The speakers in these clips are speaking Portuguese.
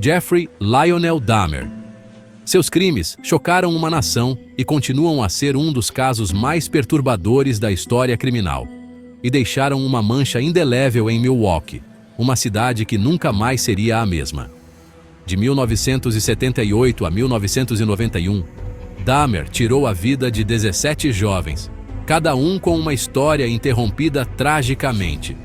Jeffrey Lionel Dahmer. Seus crimes chocaram uma nação e continuam a ser um dos casos mais perturbadores da história criminal. E deixaram uma mancha indelével em Milwaukee, uma cidade que nunca mais seria a mesma. De 1978 a 1991, Dahmer tirou a vida de 17 jovens, cada um com uma história interrompida tragicamente.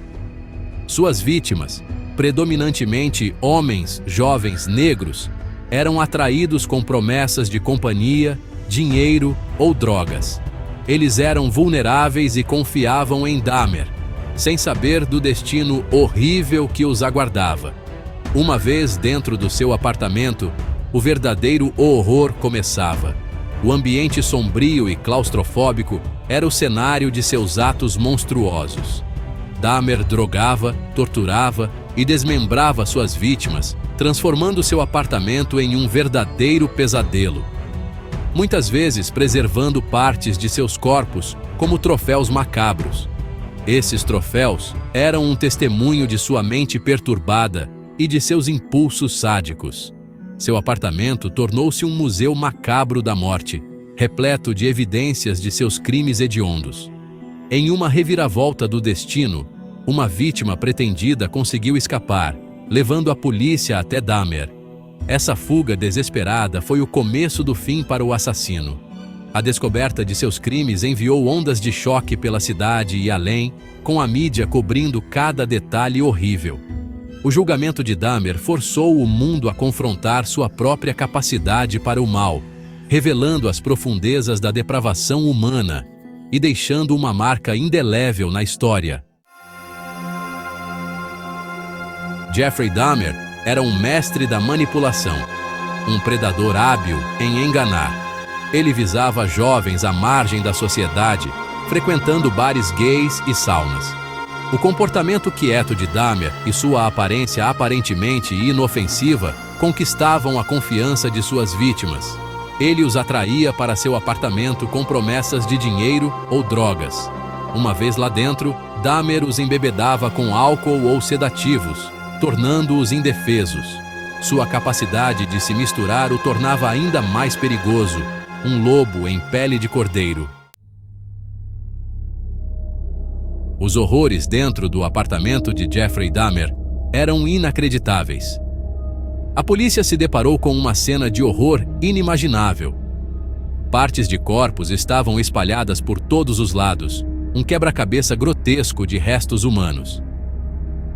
Suas vítimas, predominantemente homens jovens negros, eram atraídos com promessas de companhia, dinheiro ou drogas. Eles eram vulneráveis e confiavam em Dahmer, sem saber do destino horrível que os aguardava. Uma vez dentro do seu apartamento, o verdadeiro horror começava. O ambiente sombrio e claustrofóbico era o cenário de seus atos monstruosos. Dahmer drogava, torturava e desmembrava suas vítimas, transformando seu apartamento em um verdadeiro pesadelo. Muitas vezes preservando partes de seus corpos como troféus macabros. Esses troféus eram um testemunho de sua mente perturbada e de seus impulsos sádicos. Seu apartamento tornou-se um museu macabro da morte, repleto de evidências de seus crimes hediondos. Em uma reviravolta do destino, uma vítima pretendida conseguiu escapar, levando a polícia até Dahmer. Essa fuga desesperada foi o começo do fim para o assassino. A descoberta de seus crimes enviou ondas de choque pela cidade e além, com a mídia cobrindo cada detalhe horrível. O julgamento de Dahmer forçou o mundo a confrontar sua própria capacidade para o mal, revelando as profundezas da depravação humana e deixando uma marca indelével na história. Jeffrey Dahmer era um mestre da manipulação, um predador hábil em enganar. Ele visava jovens à margem da sociedade, frequentando bares gays e saunas. O comportamento quieto de Dahmer e sua aparência aparentemente inofensiva conquistavam a confiança de suas vítimas. Ele os atraía para seu apartamento com promessas de dinheiro ou drogas. Uma vez lá dentro, Dahmer os embebedava com álcool ou sedativos, tornando-os indefesos. Sua capacidade de se misturar o tornava ainda mais perigoso, um lobo em pele de cordeiro. Os horrores dentro do apartamento de Jeffrey Dahmer eram inacreditáveis. A polícia se deparou com uma cena de horror inimaginável. Partes de corpos estavam espalhadas por todos os lados, um quebra-cabeça grotesco de restos humanos.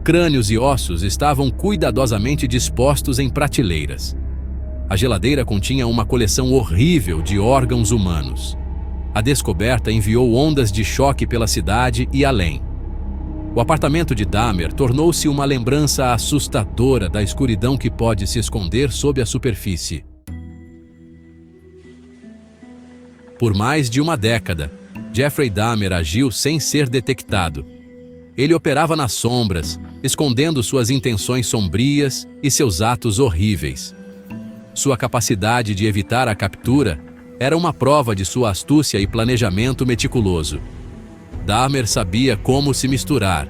Crânios e ossos estavam cuidadosamente dispostos em prateleiras. A geladeira continha uma coleção horrível de órgãos humanos. A descoberta enviou ondas de choque pela cidade e além. O apartamento de Dahmer tornou-se uma lembrança assustadora da escuridão que pode se esconder sob a superfície. Por mais de uma década, Jeffrey Dahmer agiu sem ser detectado. Ele operava nas sombras, escondendo suas intenções sombrias e seus atos horríveis. Sua capacidade de evitar a captura era uma prova de sua astúcia e planejamento meticuloso. Dahmer sabia como se misturar,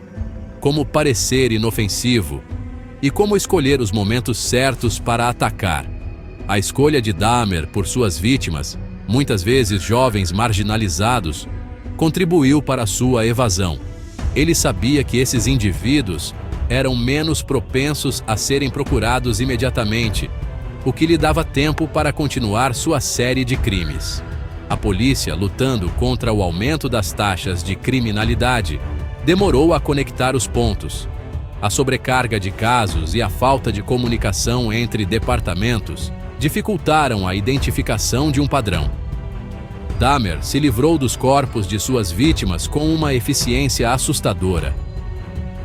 como parecer inofensivo e como escolher os momentos certos para atacar. A escolha de Dahmer por suas vítimas, muitas vezes jovens marginalizados, contribuiu para sua evasão. Ele sabia que esses indivíduos eram menos propensos a serem procurados imediatamente, o que lhe dava tempo para continuar sua série de crimes. A polícia, lutando contra o aumento das taxas de criminalidade, demorou a conectar os pontos. A sobrecarga de casos e a falta de comunicação entre departamentos dificultaram a identificação de um padrão. Dahmer se livrou dos corpos de suas vítimas com uma eficiência assustadora.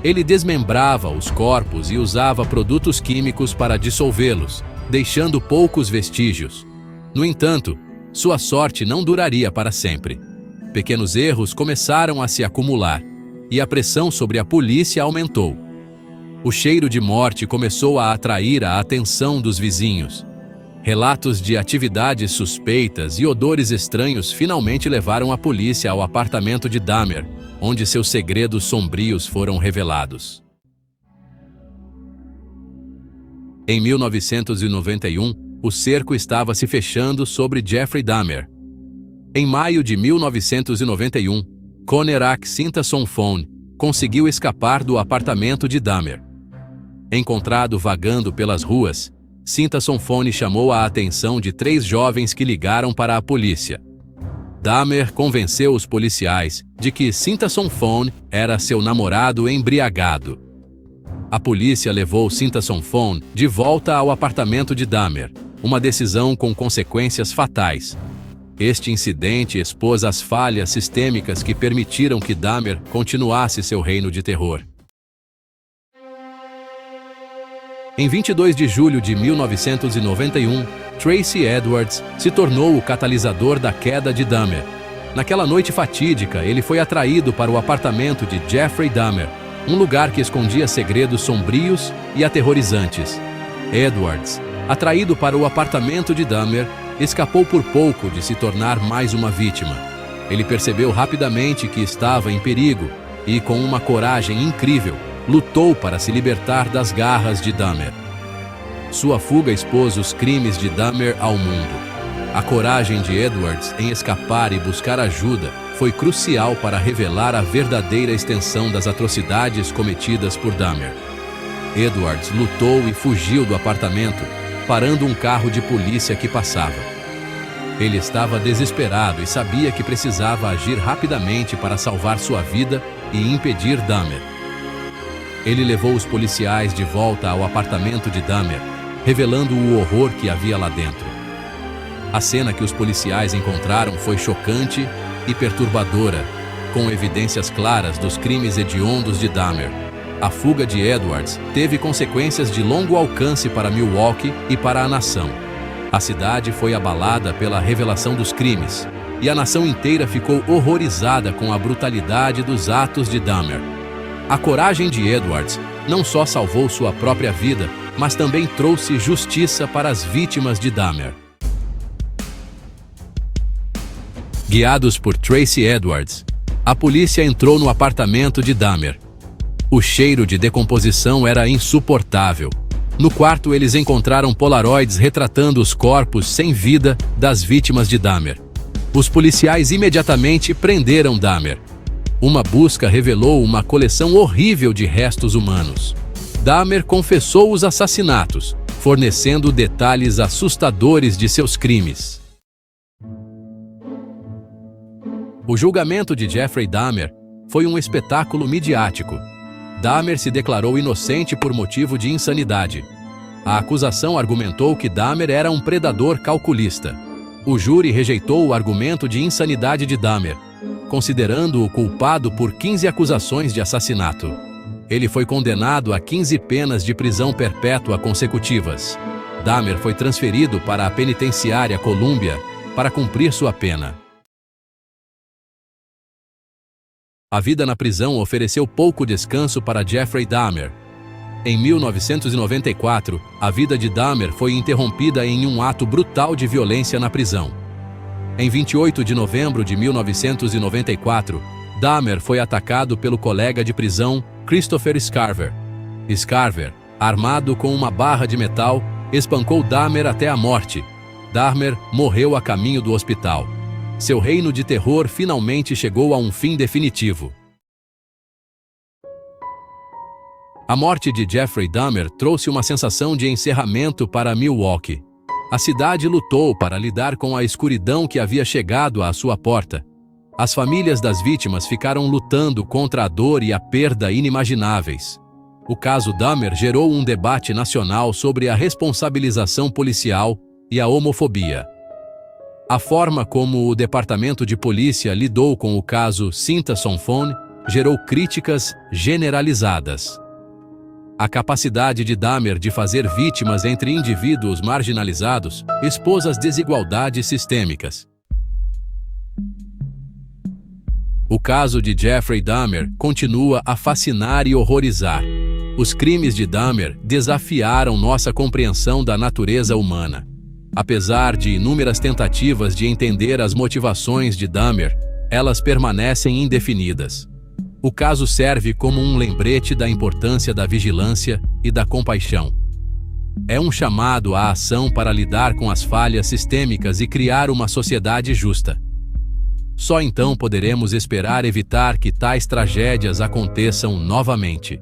Ele desmembrava os corpos e usava produtos químicos para dissolvê-los, deixando poucos vestígios. No entanto, sua sorte não duraria para sempre. Pequenos erros começaram a se acumular, e a pressão sobre a polícia aumentou. O cheiro de morte começou a atrair a atenção dos vizinhos. Relatos de atividades suspeitas e odores estranhos finalmente levaram a polícia ao apartamento de Dahmer, onde seus segredos sombrios foram revelados. Em 1991, o cerco estava se fechando sobre Jeffrey Dahmer. Em maio de 1991, Conerak Sintason-Phone conseguiu escapar do apartamento de Dahmer. Encontrado vagando pelas ruas, Sintason-Phone chamou a atenção de 3 jovens que ligaram para a polícia. Dahmer convenceu os policiais de que Sintason-Phone era seu namorado embriagado. A polícia levou Sintason-Phone de volta ao apartamento de Dahmer, uma decisão com consequências fatais. Este incidente expôs as falhas sistêmicas que permitiram que Dahmer continuasse seu reino de terror. Em 22 de julho de 1991, Tracy Edwards se tornou o catalisador da queda de Dahmer. Naquela noite fatídica, ele foi atraído para o apartamento de Jeffrey Dahmer, um lugar que escondia segredos sombrios e aterrorizantes. Edwards, atraído para o apartamento de Dahmer, escapou por pouco de se tornar mais uma vítima. Ele percebeu rapidamente que estava em perigo e, com uma coragem incrível, lutou para se libertar das garras de Dahmer. Sua fuga expôs os crimes de Dahmer ao mundo. A coragem de Edwards em escapar e buscar ajuda foi crucial para revelar a verdadeira extensão das atrocidades cometidas por Dahmer. Edwards lutou e fugiu do apartamento, parando um carro de polícia que passava. Ele estava desesperado e sabia que precisava agir rapidamente para salvar sua vida e impedir Dahmer. Ele levou os policiais de volta ao apartamento de Dahmer, revelando o horror que havia lá dentro. A cena que os policiais encontraram foi chocante e perturbadora, com evidências claras dos crimes hediondos de Dahmer. A fuga de Edwards teve consequências de longo alcance para Milwaukee e para a nação. A cidade foi abalada pela revelação dos crimes, e a nação inteira ficou horrorizada com a brutalidade dos atos de Dahmer. A coragem de Edwards não só salvou sua própria vida, mas também trouxe justiça para as vítimas de Dahmer. Guiados por Tracy Edwards, a polícia entrou no apartamento de Dahmer. O cheiro de decomposição era insuportável. No quarto, eles encontraram polaroids retratando os corpos sem vida das vítimas de Dahmer. Os policiais imediatamente prenderam Dahmer. Uma busca revelou uma coleção horrível de restos humanos. Dahmer confessou os assassinatos, fornecendo detalhes assustadores de seus crimes. O julgamento de Jeffrey Dahmer foi um espetáculo midiático. Dahmer se declarou inocente por motivo de insanidade. A acusação argumentou que Dahmer era um predador calculista. O júri rejeitou o argumento de insanidade de Dahmer, considerando-o culpado por 15 acusações de assassinato. Ele foi condenado a 15 penas de prisão perpétua consecutivas. Dahmer foi transferido para a penitenciária Columbia para cumprir sua pena. A vida na prisão ofereceu pouco descanso para Jeffrey Dahmer. Em 1994, a vida de Dahmer foi interrompida em um ato brutal de violência na prisão. Em 28 de novembro de 1994, Dahmer foi atacado pelo colega de prisão Christopher Scarver. Scarver, armado com uma barra de metal, espancou Dahmer até a morte. Dahmer morreu a caminho do hospital. Seu reino de terror finalmente chegou a um fim definitivo. A morte de Jeffrey Dahmer trouxe uma sensação de encerramento para Milwaukee. A cidade lutou para lidar com a escuridão que havia chegado à sua porta. As famílias das vítimas ficaram lutando contra a dor e a perda inimagináveis. O caso Dahmer gerou um debate nacional sobre a responsabilização policial e a homofobia. A forma como o Departamento de Polícia lidou com o caso Sintason-Phone gerou críticas generalizadas. A capacidade de Dahmer de fazer vítimas entre indivíduos marginalizados expôs as desigualdades sistêmicas. O caso de Jeffrey Dahmer continua a fascinar e horrorizar. Os crimes de Dahmer desafiaram nossa compreensão da natureza humana. Apesar de inúmeras tentativas de entender as motivações de Dahmer, elas permanecem indefinidas. O caso serve como um lembrete da importância da vigilância e da compaixão. É um chamado à ação para lidar com as falhas sistêmicas e criar uma sociedade justa. Só então poderemos esperar evitar que tais tragédias aconteçam novamente.